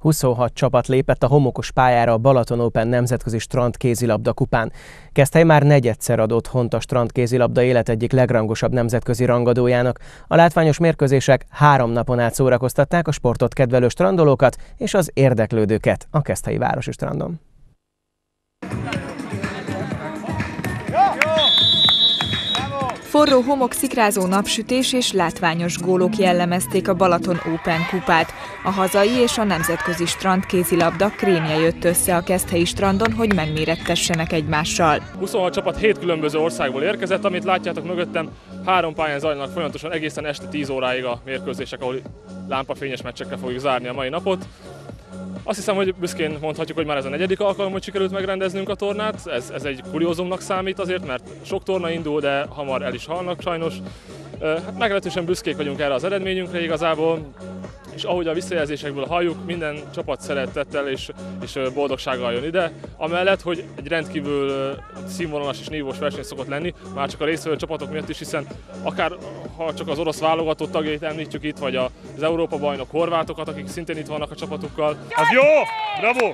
26 csapat lépett a homokos pályára a Balaton Open nemzetközi strandkézilabda kupán. Keszthely már negyedszer ad otthont a strandkézilabda élet egyik legrangosabb nemzetközi rangadójának. A látványos mérkőzések 3 napon át szórakoztatták a sportot kedvelő strandolókat és az érdeklődőket a Keszthelyi városi strandon. Forró homok, szikrázó napsütés és látványos gólok jellemezték a Balaton Open kupát. A hazai és a nemzetközi strandkézilabda krémje jött össze a keszthelyi strandon, hogy megmérettessenek egymással. 26 csapat 7 különböző országból érkezett, amit látjátok mögöttem, 3 pályán zajlanak folyamatosan egészen este 10 óráig a mérkőzések, ahol lámpafényes meccsekkel fogjuk zárni a mai napot. Azt hiszem, hogy büszkén mondhatjuk, hogy már ez a 4. alkalom, hogy sikerült megrendeznünk a tornát. Ez egy kuriózumnak számít azért, mert sok torna indul, de hamar el is halnak sajnos. Meglehetősen büszkék vagyunk erre az eredményünkre igazából, és ahogy a visszajelzésekből halljuk, minden csapat szeretettel és boldogsággal jön ide. Amellett, hogy egy rendkívül színvonalas és nívós verseny szokott lenni, már csak a résztvevő csapatok miatt is, hiszen akár ha csak az orosz válogatott tagjait említjük itt, vagy az Európa-bajnok horvátokat, akik szintén itt vannak a csapatukkal. Az jó! Bravo!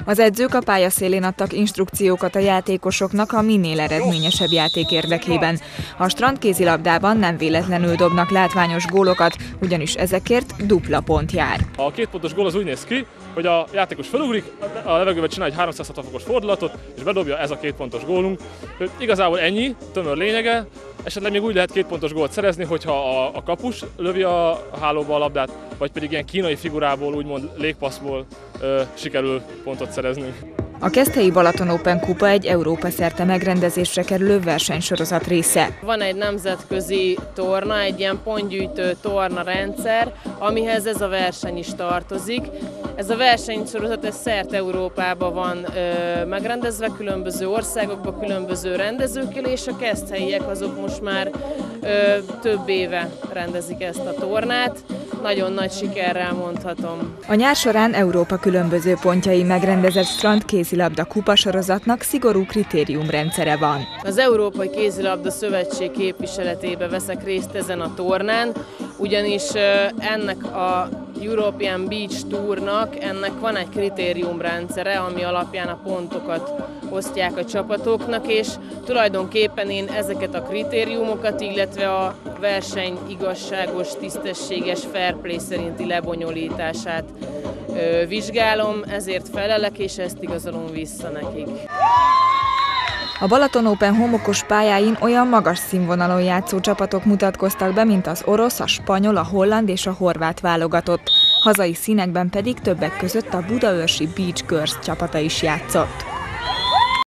Az edzők a pályaszélén adtak instrukciókat a játékosoknak a minél eredményesebb játék érdekében. A strandkézilabdában nem véletlenül dobnak látványos gólokat, ugyanis ezekért dupla pont jár. A 2 pontos gól az úgy néz ki, hogy a játékos felugrik, a levegőben csinál egy 360 fokos fordulatot, és bedobja, ez a 2 pontos gólunk. Igazából ennyi, tömör lényege. Esetleg még úgy lehet 2 pontos gólt szerezni, hogyha a kapus lövi a hálóba a labdát, vagy pedig ilyen kínai figurából, úgymond légpasszból sikerül pontot szereznünk. A Keszthelyi Balaton Open kupa egy Európa szerte megrendezésre kerülő versenysorozat része. Van egy nemzetközi torna, egy ilyen pontgyűjtő torna rendszer, amihez ez a verseny is tartozik. Ez a versenysorozat szerte Európában van megrendezve, különböző országokban, különböző rendezőkkel, és a keszthelyiek azok most már több éve rendezik ezt a tornát. Nagyon nagy sikerrel mondhatom. A nyár során Európa különböző pontjai megrendezett strandkézilabda kupasorozatnak szigorú kritériumrendszere van. Az Európai Kézilabda Szövetség képviseletébe veszek részt ezen a tornán, ugyanis ennek a European Beach Tournak van egy kritériumrendszere, ami alapján a pontokat osztják a csapatoknak, és tulajdonképpen én ezeket a kritériumokat, illetve a verseny igazságos, tisztességes, fair play szerinti lebonyolítását vizsgálom, ezért felelek, és ezt igazolom vissza nekik. A Balaton Open homokos pályáin olyan magas színvonalon játszó csapatok mutatkoztak be, mint az orosz, a spanyol, a holland és a horvát válogatott. Hazai színekben pedig többek között a budaörsi Beach Girls csapata is játszott.